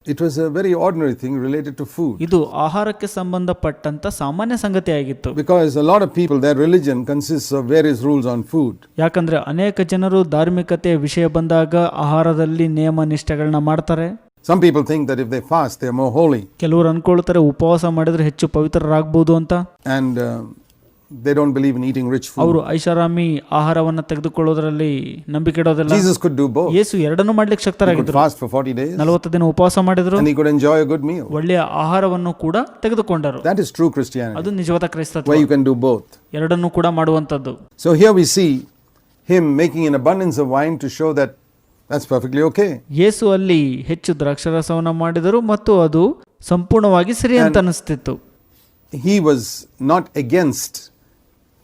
It was a very ordinary thing related to food. ಇದು ಆಹಾರಕ್ಕೆ ಸಂಬಂಧಪಟ್ಟಂತ ಸಾಮಾನ್ಯ ಸಂಗತಿಯಾಗಿತ್ತು. Because a lot of people, their religion consists of various rules on food. ಯಾಕಂದ್ರೆ ಅನೇಕ ಜನರು ಧಾರ್ಮಿಕತೆಯ ವಿಷಯ ಬಂದಾಗ ಆಹಾರದಲ್ಲಿ ನಿಯಮ ನಿಷ್ಠೆಗಳನ್ನ ಮಾಡ್ತಾರೆ. Some people think that if they fast, they are more holy. ಕೆಲವರು ಅನ್ಕೊಳ್ತಾರೆ ಉಪವಾಸ ಮಾಡಿದ್ರೆ ಹೆಚ್ಚು ಪವಿತ್ರರಾಗಬಹುದು ಅಂತ. And they don't believe in eating rich food. ಅವರು ಐಷಾರಾಮಿ ಆಹಾರವನ್ನ ತೆಗೆದುಕೊಳ್ಳೋದ್ರಲ್ಲಿ ನಂಬಿಕೆ ಇಡೋದಿಲ್ಲ. Jesus could do both. ಯೇಸು ಎರಡನ್ನೂ ಮಾಡ್ಲಿಕ್ಕೆ He could ಶಕ್ತರಾಗಿದ್ರು. fast for 40 days 40 ದಿನ ಉಪವಾಸ ಮಾಡಿದ್ರು, and he could enjoy a good meal. ಒಳ್ಳೆಯ ಆಹಾರವನ್ನು ಕೂಡ ತೆಗೆದುಕೊಂಡರು. That is true Christianity, ಅದು ನಿಜವಾದ ಕ್ರೈಸ್ತತ್ವ, where you can do both. ಎರಡನ್ನೂ ಕೂಡ ಮಾಡುವಂತದ್ದು. So here we see him making an abundance of wine to show that that's perfectly okay. ಯೇಸು ಅಲ್ಲಿ ಹೆಚ್ಚು ದ್ರಾಕ್ಷಾರಸವನ್ನ ಮಾಡಿದರು ಮತ್ತು ಅದು ಸಂಪೂರ್ಣವಾಗಿ ಸರಿ ಅಂತ ಅನಿಸ್ತಿತ್ತು. He was not against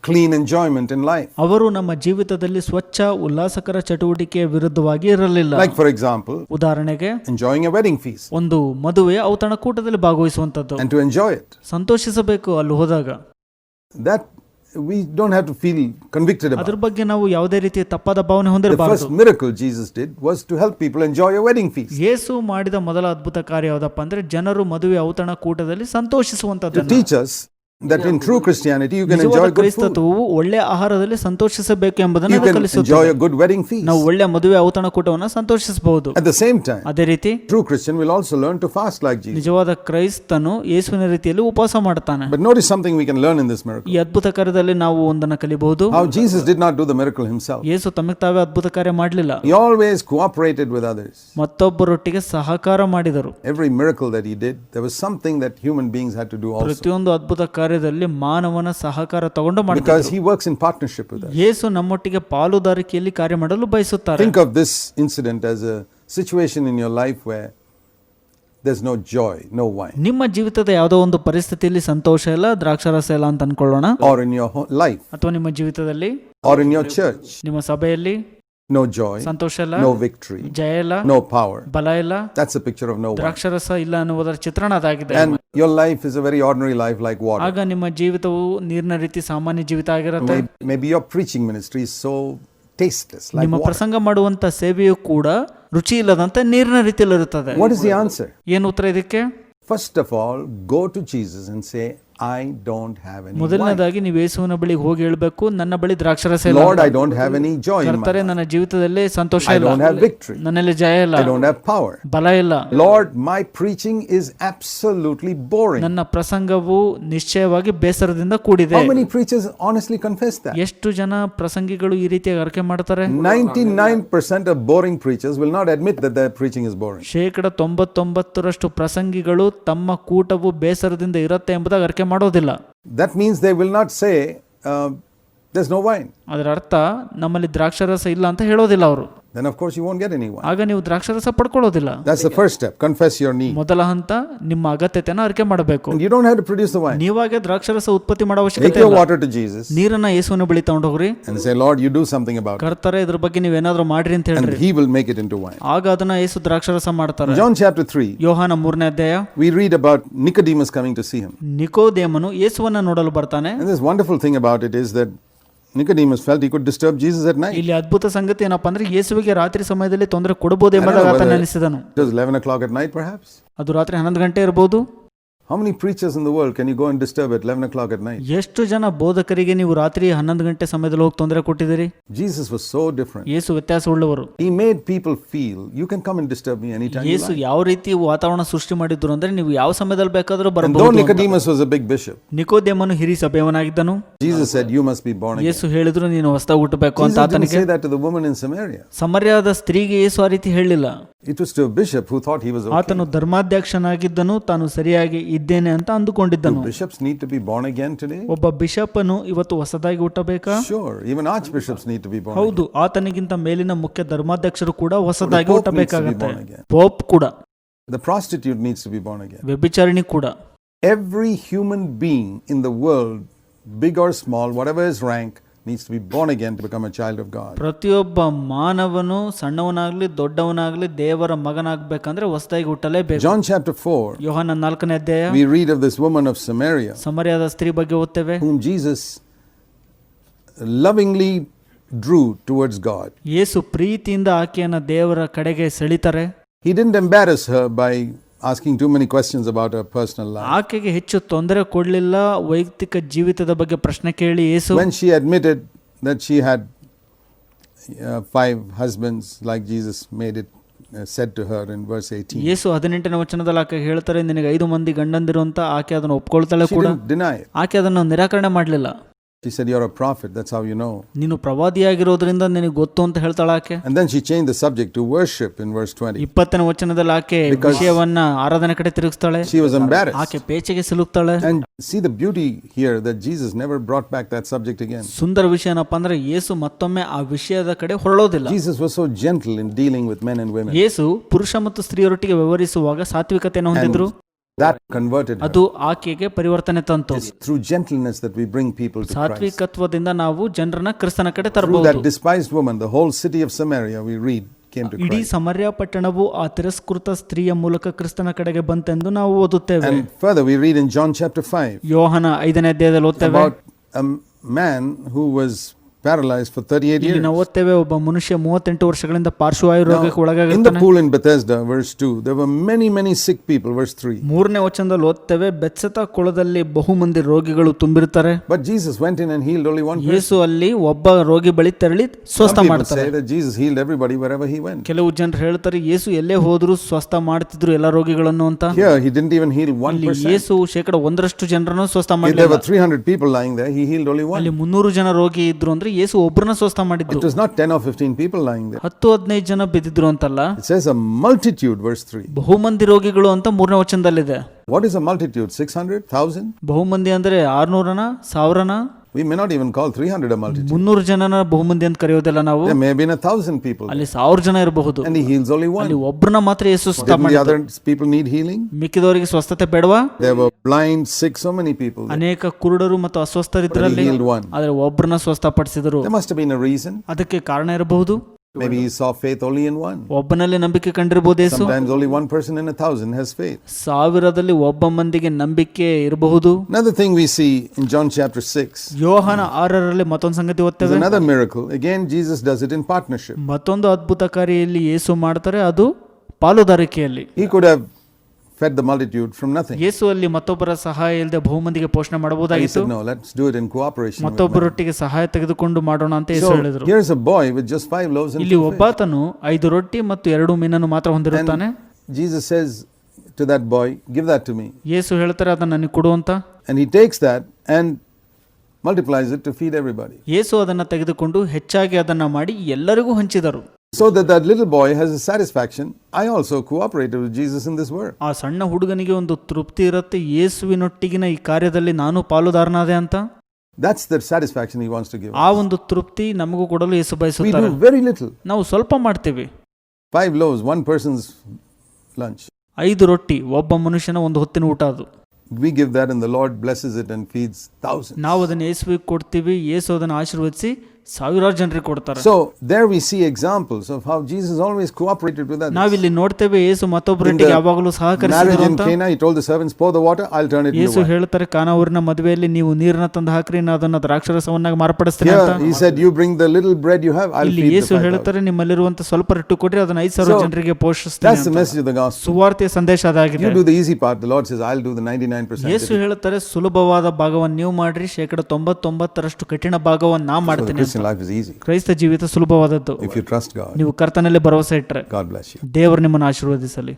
clean enjoyment in life. ಅವರು ನಮ್ಮ ಜೀವಿತದಲ್ಲಿ ಸ್ವಚ್ಛ ಉಲ್ಲಾಸಕರ ಚಟುವಟಿಕೆಯ ವಿರುದ್ಧವಾಗಿ ಇರಲಿಲ್ಲ. Like for example, ಉದಾಹರಣೆಗೆ enjoying a wedding feast ಒಂದು ಮದುವೆ ಔತಣಕೂಟದಲ್ಲಿ ಭಾಗವಹಿಸುವಂತದ್ದು, and to enjoy it. ಸಂತೋಷಿಸಬೇಕು ಅಲ್ಲಿ ಹೋದಾಗ. That we don't have to feel convicted about. ಅದ್ರ ಬಗ್ಗೆ ನಾವು ಯಾವುದೇ ರೀತಿಯ ತಪ್ಪಾದ ಭಾವನೆ The ಹೊಂದಿರಬಾರದು. first miracle Jesus did was to help people enjoy a wedding feast. ಯೇಸು ಮಾಡಿದ ಮೊದಲ ಅದ್ಭುತ ಕಾರ್ಯ ಯಾವುದಪ್ಪ ಅಂದ್ರೆ ಜನರು ಮದುವೆ ಔತಣಕೂಟದಲ್ಲಿ To ಸಂತೋಷಿಸುವಂತದ್ದು. teach us that in true Christianity you can enjoy ನಿಜವಾದ good food. ಕ್ರೈಸ್ತತ್ವವು ಒಳ್ಳೆ ಆಹಾರದಲ್ಲಿ ಸಂತೋಷಿಸಬೇಕು ಎಂಬುದನ್ನು You can ಕಲಿಸುತ್ತದೆ. enjoy a good wedding feast. ನಾವು ಒಳ್ಳೆ ಮದುವೆ ಔತಣಕೂಟವನ್ನು ಸಂತೋಷಿಸಬಹುದು. At the same time, ಅದೇ ರೀತಿ true Christian will also learn to fast like Jesus. ನಿಜವಾದ ಕ್ರೈಸ್ತನು ಯೇಸುವಿನ ರೀತಿಯಲ್ಲಿ ಉಪವಾಸ ಮಾಡ್ತಾನೆ. But notice something we can learn in this miracle. ಈ ಅದ್ಭುತ ಕಾರ್ಯದಲ್ಲಿ ನಾವು ಒಂದನ್ನು ಕಲಿಬಹುದು. How Jesus did not do the miracle himself. ಯೇಸು ತಮಗೆ ತಾವೇ ಅದ್ಭುತ ಕಾರ್ಯ ಮಾಡಲಿಲ್ಲ. He always cooperated with others. ಮತ್ತೊಬ್ಬರೊಟ್ಟಿಗೆ ಸಹಕಾರ ಮಾಡಿದರು. Every miracle that he did, there was something that human beings had to do also. ಪ್ರತಿಯೊಂದು ಅದ್ಭುತ ಕಾರ್ಯದಲ್ಲಿ ಮಾನವನ ಸಹಕಾರ ತಗೊಂಡು Because ಮಾಡ್ತಾರೆ. he works in partnership with us. ಯೇಸು ನಮ್ಮೊಟ್ಟಿಗೆ ಪಾಲುದಾರಿಕೆಯಲ್ಲಿ ಕಾರ್ಯ ಮಾಡಲು ಬಯಸುತ್ತಾರೆ. Think of this incident as a situation in your life where there's no joy, no wine. ನಿಮ್ಮ ಜೀವಿತದ ಯಾವುದೋ ಒಂದು ಪರಿಸ್ಥಿತಿಯಲ್ಲಿ ಸಂತೋಷ ಇಲ್ಲ, ದ್ರಾಕ್ಷಾರಸ ಇಲ್ಲ ಅಂತ ಅನ್ಕೊಳ್ಳೋಣ. Or in your life, ಅಥವಾ ನಿಮ್ಮ ಜೀವಿತದಲ್ಲಿ, or in your church, ನಿಮ್ಮ ಸಭೆಯಲ್ಲಿ no joy, ಸಂತೋಷ ಇಲ್ಲ, no victory, ಜಯ ಇಲ್ಲ, no power. ಬಲ ಇಲ್ಲ, That's a picture of no wine. ದ್ರಾಕ್ಷಾರಸ ಇಲ್ಲ ಅನ್ನುವುದರ ಚಿತ್ರಣ ಅದಾಗಿದೆ. And your life is a very ordinary life like water. ಆಗ ನಿಮ್ಮ ಜೀವಿತವು ನೀರಿನ ರೀತಿ ಸಾಮಾನ್ಯ ಜೀವಿತ ಆಗಿರುತ್ತೆ. Maybe your preaching ministry is so tasteless like ನಿಮ್ಮ water. ಪ್ರಸಂಗ ಮಾಡುವಂತ ಸೇವೆಯು ಕೂಡ ರುಚಿ ಇಲ್ಲದಂತೆ ನೀರಿನ ರೀತಿಯಲ್ಲಿ ಇರುತ್ತದೆ. What is the answer? ಏನು ಉತ್ತರ ಇದಕ್ಕೆ? First of all, go to Jesus and say, I don't have any wine. ಮೊದಲನೇದಾಗಿ ನೀವು ಯೇಸುವಿನ ಬಳಿಗೆ ಹೋಗಿ ಹೇಳಬೇಕು, ನನ್ನ ಬಳಿ ದ್ರಾಕ್ಷಾರಸ ಇಲ್ಲ. Lord, I don't have any joy in my ಕರ್ತರೇ, life. ನನ್ನ ಜೀವಿತದಲ್ಲಿ ಸಂತೋಷ I ಇಲ್ಲ, don't have victory. ನನ್ನಲ್ಲಿ ಜಯ ಇಲ್ಲ, I don't have power. ಬಲ ಇಲ್ಲ. Lord, my preaching is absolutely boring. ನನ್ನ ಪ್ರಸಂಗವು ನಿಶ್ಚಯವಾಗಿ ಬೇಸರದಿಂದ ಕೂಡಿದೆ. How many preachers honestly confess that? ಎಷ್ಟು ಜನ ಪ್ರಸಂಗಿಗಳು ಈ ರೀತಿಯಾಗಿ ಅರಿಕೆ ಮಾಡ್ತಾರೆ? 99% of boring preachers will not admit that their preaching is boring. 99% ಪ್ರಸಂಗಿಗಳು ತಮ್ಮ ಕೂಟವು ಬೇಸರದಿಂದ ಇರುತ್ತೆ ಎಂಬುದಾಗಿ ಅರಿಕೆ ಮಾಡೋದಿಲ್ಲ. That means they will not say, There's no wine. ಅದರ ಅರ್ಥ ನಮ್ಮಲ್ಲಿ ದ್ರಾಕ್ಷಾರಸ ಇಲ್ಲ ಅಂತ ಹೇಳೋದಿಲ್ಲ ಅವರು. Then of course you won't get any wine. ಆಗ ನೀವು ದ್ರಾಕ್ಷಾರಸ ಪಡ್ಕೊಳ್ಳೋದಿಲ್ಲ. That's the first step. Confess your need. ಮೊದಲ ಹಂತ ನಿಮ್ಮ ಅಗತ್ಯತೆಯನ್ನು ಅರಿಕೆ ಮಾಡಬೇಕು. And you don't have to produce the wine. ನೀವಾಗೆ ದ್ರಾಕ್ಷಾರಸ ಉತ್ಪತ್ತಿ ಮಾಡೋ Take ಅವಶ್ಯಕತೆ your ಇಲ್ಲ. water to Jesus ನೀರನ್ನ ಯೇಸುವಿನ ಬಳಿ ತಗೊಂಡು ಹೋಗ್ರಿ. and say, Lord, you do something about it. ಕರ್ತರೆ ಇದ್ರ ಬಗ್ಗೆ ನೀವೇನಾದ್ರೂ ಮಾಡ್ರಿ ಅಂತ And ಹೇಳ್ರಿ. he will make it into wine. ಆಗ ಅದನ್ನ ಯೇಸು ದ್ರಾಕ್ಷಾರಸ ಮಾಡ್ತಾರೆ. John chapter 3, ಯೋಹಾನ 3ನೇ ಅಧ್ಯಾಯ, we read about Nicodemus coming to see him. ನಿಕೋದೇಮನು ಯೇಸುವನ್ನ ನೋಡಲು ಬರ್ತಾನೆ. And this wonderful thing about it is that Nicodemus felt he could disturb Jesus at night. ಇಲ್ಲಿ ಅದ್ಭುತ ಸಂಗತಿ ಏನಪ್ಪಾ ಅಂದ್ರೆ ಯೇಸುವಿಗೆ ರಾತ್ರಿ ಸಮಯದಲ್ಲಿ ತೊಂದರೆ ಕೊಡಬಹುದೆಂಬುದಾಗಿ ಆತನ ಅನಿಸಿದನು. It was 11 o'clock at night perhaps. ಅದು ರಾತ್ರಿ 11 ಗಂಟೆ ಇರಬಹುದು. How many preachers in the world can you go and disturb at 11 o'clock at night? ಎಷ್ಟು ಜನ ಬೋಧಕರಿಗೆ ನೀವು ರಾತ್ರಿ 11 ಗಂಟೆ ಸಮಯದಲ್ಲಿ ಹೋಗಿ ತೊಂದರೆ ಕೊಟ್ಟಿದ್ದೀರಿ? Jesus was so different. Yesu ವ್ಯತ್ಯಾಸವುಳ್ಳವರು. He made people feel you can come and disturb me anytime you Yesu like. ಯಾವ ರೀತಿ ವಾತಾವರಣ ಸೃಷ್ಟಿ ಮಾಡಿದ್ರು ಅಂದ್ರೆ ನೀವು ಯಾವ ಸಮಯದಲ್ಲಿ ಬೇಕಾದರೂ And though ಬರಬಹುದು. Nicodemus was a big bishop, ನಿಕೋದೇಮನು ಹಿರಿ ಸಭೆಯವನಾಗಿದ್ದನು. Jesus said you must be born again. ಯೇಸು ಹೇಳಿದ್ರು ನೀನು ಹೊಸದಾಗಿ ಹುಟ್ಟಬೇಕು Jesus ಅಂತ didn't ಆತನಿಗೆ. say that to the woman in Samaria. ಸಮರ್ಯಾದ ಸ್ತ್ರೀಗೆ ಯೇಸು ಆ ರೀತಿ ಹೇಳಿಲ್ಲ. It was to a bishop who thought he was okay. ಆತನು ಧರ್ಮಾಧ್ಯಕ್ಷನಾಗಿದ್ದನು, ತಾನು ಸರಿಯಾಗಿ ಇದ್ದೇನೆ ಅಂತ ಅಂದುಕೊಂಡಿದ್ದನು. Do bishops need to be born again today? ಒಬ್ಬ ಬಿಷಪನು ಇವತ್ತು ಹೊಸದಾಗಿ ಹುಟ್ಟಬೇಕಾ? Sure. Even archbishops need to be born again. ಹೌದು, ಆತನಿಗಿಂತ ಮೇಲಿನ ಮುಖ್ಯ ಧರ್ಮಾಧ್ಯಕ್ಷರು ಕೂಡ ಹೊಸದಾಗಿ The Pope needs to be ಹುಟ್ಟಬೇಕಾಗತ್ತೆ. born again. ಪೋಪ್ ಕೂಡ, The prostitute needs to be born again. ವ್ಯಭಿಚಾರಿಣಿ ಕೂಡ. Every human being in the world, big or small, whatever his rank, needs to be born again to become a child of God. ಪ್ರತಿಯೊಬ್ಬ ಮಾನವನು ಸಣ್ಣವನಾಗ್ಲಿ ದೊಡ್ಡವನಾಗ್ಲಿ ದೇವರ ಮಗನಾಗಬೇಕಂದ್ರೆ ಹೊಸದಾಗಿ ಹುಟ್ಟಲೇಬೇಕು. John chapter 4, ಯೋಹಾನ 4ನೇ ಅಧ್ಯಾಯ, we read of this woman of Samaria ಸಮರ್ಯಾದ ಸ್ತ್ರೀ ಬಗ್ಗೆ ಓದ್ತೇವೆ. whom Jesus lovingly drew towards God. ಯೇಸು ಪ್ರೀತಿಯಿಂದ ಆಕೆಯನ್ನ ದೇವರ ಕಡೆಗೆ ಸೆಳಿತಾರೆ. He didn't embarrass her by asking too many questions about her personal life. ಆಕೆಗೆ ಹೆಚ್ಚು ತೊಂದರೆ ಕೊಡಲಿಲ್ಲ. ವೈಯಕ್ತಿಕ ಜೀವಿತದ ಬಗ್ಗೆ ಪ್ರಶ್ನೆ ಕೇಳಿ ಯೇಸು, When she admitted that she had 5 husbands, like Jesus made it said to her in verse 18, ಯೇಸು 18ನೇ ವಚನದಲ್ಲಿ ಆಕೆ ಹೇಳ್ತಾರೆ, ನಿನಗೆ 5 ಮಂದಿ ಗಂಡಂದಿರು ಅಂತ. ಆಕೆ ಅದನ್ನು ಒಪ್ಕೊಳ್ತಾಳೆ she ಕೂಡ. didn't deny it. ಆಕೆ ಅದನ್ನು ನಿರಾಕರಣೆ ಮಾಡಲಿಲ್ಲ. She said, you're a prophet, that's how you know. ನೀನು ಪ್ರವಾದಿಯಾಗಿರೋದ್ರಿಂದ ನಿನಗೆ ಗೊತ್ತು ಅಂತ ಹೇಳ್ತಾಳೆ ಆಕೆ. And then she changed the subject to worship in verse 20. 20ನೇ ವಚನದಲ್ಲಿ ಆಕೆ ವಿಷಯವನ್ನ ಆರಾಧನೆ ಕಡೆ ತಿರುಗಿಸ್ತಾಳೆ. She was embarrassed. ಆಕೆ ಪೇಚಿಗೆ ಸಿಲುಕ್ತಾಳೆ. And see the beauty here that Jesus never brought back that subject again. ಸುಂದರ ವಿಷಯ ಏನಪ್ಪಾ ಅಂದ್ರೆ ಯೇಸು ಮತ್ತೊಮ್ಮೆ ಆ ವಿಷಯದ ಕಡೆ ಹೊರಳೋದಿಲ್ಲ. Jesus was so gentle in dealing with men and women. ಯೇಸು ಪುರುಷ ಮತ್ತು ಸ್ತ್ರೀಯರೊಟ್ಟಿಗೆ ವ್ಯವಹರಿಸುವಾಗ ಸಾತ್ವಿಕತೆಯನ್ನು ಹೊಂದಿದ್ರು. That converted her. ಅದು ಆಕೆಗೆ ಪರಿವರ್ತನೆ ತಂತು. It's through gentleness that we bring people to Christ. ಸಾತ್ವಿಕತ್ವದಿಂದ ನಾವು ಜನರನ್ನ ಕ್ರಿಸ್ತನ ಕಡೆ Through ತರಬಹುದು. that despised woman, the whole city of Samaria, we read, came to ಇಡೀ Christ. ಸಮರ್ಯ ಪಟ್ಟಣವು ಆ ತಿರಸ್ಕೃತ ಸ್ತ್ರೀಯ ಮೂಲಕ ಕ್ರಿಸ್ತನ ಕಡೆಗೆ ಬಂತೆಂದು ನಾವು ಓದುತ್ತೇವೆ. And further, we read in John chapter 5 ಯೋಹನ 5ನೇ ಅಧ್ಯಾಯದಲ್ಲಿ ಓದ್ತೇವೆ, about a man who was paralyzed for 38 ಇಲ್ಲಿ years. ನಾವು ಓದ್ತೇವೆ, ಒಬ್ಬ ಮನುಷ್ಯ 38 ವರ್ಷಗಳಿಂದ ಪಾರ್ಶ್ವವಾಯು ರೋಗಕ್ಕೆ In the ಒಳಗಾಗಿರ್ತಾನೆ. pool in Bethesda, verse 2, there were many sick people, verse 3. 3ನೇ ವಚನದಲ್ಲಿ ಓದ್ತೇವೆ, ಬೆತ್ಸೆತ ಕೊಳದಲ್ಲಿ ಬಹುಮಂದಿ ರೋಗಿಗಳು ತುಂಬಿರ್ತಾರೆ. But Jesus went in and healed only one person. ಯೇಸು ಅಲ್ಲಿ ಒಬ್ಬ ರೋಗಿ ಬಳಿ ತೆರಳಿ ಸ್ವಸ್ಥ Some people ಮಾಡ್ತಾರೆ. say that Jesus healed everybody wherever he went. ಕೆಲವು ಜನರು ಹೇಳ್ತಾರೆ ಯೇಸು ಎಲ್ಲೇ ಹೋದ್ರು ಸ್ವಸ್ಥ ಮಾಡ್ತಿದ್ರು ಎಲ್ಲ ರೋಗಿಗಳನ್ನು ಅಂತ. Here, he didn't even heal 1%. ಯೇಸು 1% ಜನರನ್ನು ಸ್ವಸ್ಥ If there ಮಾಡಲಿಲ್ಲ. were 300 people lying there, he healed only one. ಅಲ್ಲಿ 300 ಜನ ರೋಗಿ ಇದ್ರು ಅಂದ್ರೆ ಯೇಸು ಒಬ್ಬರನ್ನ ಸ್ವಸ್ಥ ಮಾಡಿದ್ರು. It was not 10 or 15 people lying there. 10-15 ಜನ ಬಿದ್ದಿದ್ರು ಅಂತಲ್ಲ, It says a multitude, verse 3. ಬಹುಮಂದಿ ರೋಗಿಗಳು ಅಂತ 3ನೇ ವಚನದಲ್ಲಿದೆ. What is a multitude? 600? 1000? ಬಹುಮಂದಿ ಅಂದ್ರೆ 600ನ 1000ನ. We may not even call 300 a multitude. 300 ಜನನ ಬಹುಮಂದಿ ಅಂತ ಕರೆಯೋದಿಲ್ಲ ನಾವು. There may have been 1,000 people. ಅಲ್ಲಿ 1000 ಜನ ಇರಬಹುದು. And he heals only ಅಲ್ಲಿ one. ಒಬ್ಬರನ್ನ ಮಾತ್ರ ಯೇಸು ಸ್ವಸ್ಥ Didn't the ಮಾಡಿದ್ರು. other people need healing? ಮಿಕ್ಕಿದವರಿಗೆ ಸ್ವಸ್ಥತೆ ಬೇಡವಾ? There were blind, sick, so many people. ಅನೇಕ ಕುರುಡರು ಮತ್ತು ಅಸ್ವಸ್ಥರಿದ್ರಲ್ಲಿ, But he healed one. ಆದರೆ ಒಬ್ಬರನ್ನ ಸ್ವಸ್ಥಪಡಿಸಿದರು. There must have been a reason. ಅದಕ್ಕೆ ಕಾರಣ ಇರಬಹುದು. Maybe he saw faith only in one. ಒಬ್ಬನಲ್ಲಿ ನಂಬಿಕೆ ಕಂಡಿರಬಹುದು ಯೇಸು. Sometimes only one person in 1,000 has faith. 1000ದಲ್ಲಿ ಒಬ್ಬ ಮಂದಿಗೆ ನಂಬಿಕೆ ಇರಬಹುದು. Another thing we see in John chapter 6 ಯೋಹಾನ 6ರಲ್ಲಿ ಮತ್ತೊಂದು ಸಂಗತಿ is ಓದ್ತೇವೆ. another miracle. Again, Jesus does it in partnership. ಮತ್ತೊಂದು ಅದ್ಭುತ ಕಾರ್ಯಲ್ಲಿ ಯೇಸು ಮಾಡ್ತಾರೆ, ಅದು ಪಾಲುದಾರಿಕೆಯಲ್ಲಿ. He could have fed the multitude from nothing. ಯೇಸು ಅಲ್ಲಿ ಮತ್ತೊಬ್ಬರ ಸಹಾಯ ಇಲ್ಲದೆ ಬಹುಮಂದಿಗೆ ಪೋಷಣೆ He ಮಾಡಬಹುದಾಗಿತ್ತು. said, no, let's do it in cooperation with men. ಮತ್ತೊಬ್ಬರೊಟ್ಟಿಗೆ ಸಹಾಯ ತೆಗೆದುಕೊಂಡು ಮಾಡೋಣ ಅಂತ ಯೇಸು So, ಹೇಳಿದರು. here's a boy with just 5 loaves and ಇಲ್ಲಿ 2 fish. ಒಬ್ಬಾತನು 5 ರೊಟ್ಟಿ ಮತ್ತು 2 ಮೀನನ್ನು ಮಾತ್ರ ಹೊಂದಿರುತ್ತಾನೆ. Jesus says to that boy, give that to me. ಯೇಸು ಹೇಳ್ತಾರೆ, ಅದನ್ನ ನನಗೆ ಕೊಡು ಅಂತ. And he takes that and multiplies it to feed everybody. ಯೇಸು ಅದನ್ನ ತೆಗೆದುಕೊಂಡು ಹೆಚ್ಚಾಗಿ ಅದನ್ನ ಮಾಡಿ ಎಲ್ಲರಿಗೂ ಹಂಚಿದರು. So that little boy has a satisfaction. I also cooperated with Jesus in this work. ಆ ಸಣ್ಣ ಹುಡುಗನಿಗೆ ಒಂದು ತೃಪ್ತಿ ಇರುತ್ತೆ, ಯೇಸುವಿನೊಟ್ಟಿಗಿನ ಈ ಕಾರ್ಯದಲ್ಲಿ ನಾನು ಪಾಲುದಾರನಾದೆ ಅಂತ. That's the satisfaction He wants to give ಆ us. ಒಂದು ತೃಪ್ತಿ ನಮಗೂ ಕೊಡಲು ಯೇಸು We ಬಯಸುತ್ತಾರೆ. do very little. ನಾವು ಸ್ವಲ್ಪ ಮಾಡ್ತೀವಿ. 5 loaves, one person's lunch. 5 ರೊಟ್ಟಿ ಒಬ್ಬ ಮನುಷ್ಯನ ಒಂದು ಹೊತ್ತಿನ ಊಟ ಅದು. We give that and the Lord blesses it and feeds thousands. ನಾವು ಅದನ್ನು ಯೇಸುವಿಗೆ ಕೊಡ್ತೀವಿ, ಯೇಸು ಅದನ್ನು ಆಶೀರ್ವದಿಸಿ ಸಾವಿರಾರು ಜನರಿಗೆ ಕೊಡ್ತಾರೆ. So there we see examples of how Jesus always cooperated with others. ನಾವಿಲ್ಲಿ ನೋಡ್ತೇವೆ ಯೇಸು ಮತ್ತೊಬ್ಬರಿಗೆ ಯಾವಾಗಲೂ Marriage ಸಹಕರಿಸಿದ್ರು in ಅಂತ. Cana, He told the servants, pour the water, I'll turn it into Yesu wine. ಹೇಳ್ತಾರೆ, ಕಾನಾ ಊರಿನ ಮದುವೆಯಲ್ಲಿ ನೀವು ನೀರನ್ನ ತಂದು ಹಾಕ್ರಿ, ನಾನು ಅದನ್ನ ದ್ರಾಕ್ಷರಸವನ್ನಾಗಿ ಮಾರ್ಪಡಿಸ್ತೀನಿ ಅಂತ. Here He said, you bring the little bread you have, I'll ಇಲ್ಲಿ feed the ಯೇಸು 5,000. ಹೇಳ್ತಾರೆ, ನಿಮ್ಮಲ್ಲಿರುವಂತ ಸ್ವಲ್ಪ ರೊಟ್ಟಿ ಕೊಡ್ರಿ, ಅದನ್ನ 5,000 ಜನರಿಗೆ ಪೋಷಿಸ್ತೀನಿ That's the ಅಂತ. message of the gospel. ಸುವಾರ್ತೆಯ ಸಂದೇಶ ಅದಾಗಿದೆ. You do the easy part. The Lord says, I'll do the 99%. ಯೇಸು ಹೇಳ್ತಾರೆ, ಸುಲಭವಾದ ಭಾಗವನ್ನು ನೀವು ಮಾಡ್ರಿ, 99% ಕಠಿಣ ಭಾಗವನ್ನು ನಾ So the ಮಾಡ್ತೀನಿ Christian ಅಂತ. life is easy ಕ್ರೈಸ್ತ ಜೀವಿತ ಸುಲಭವಾದದ್ದು if you trust God. ನೀವು ಕರ್ತನಲ್ಲಿ ಭರವಸೆ ಇಟ್ಟರೆ. God bless you. ದೇವರು ನಿಮ್ಮನ್ನು ಆಶೀರ್ವದಿಸಲಿ.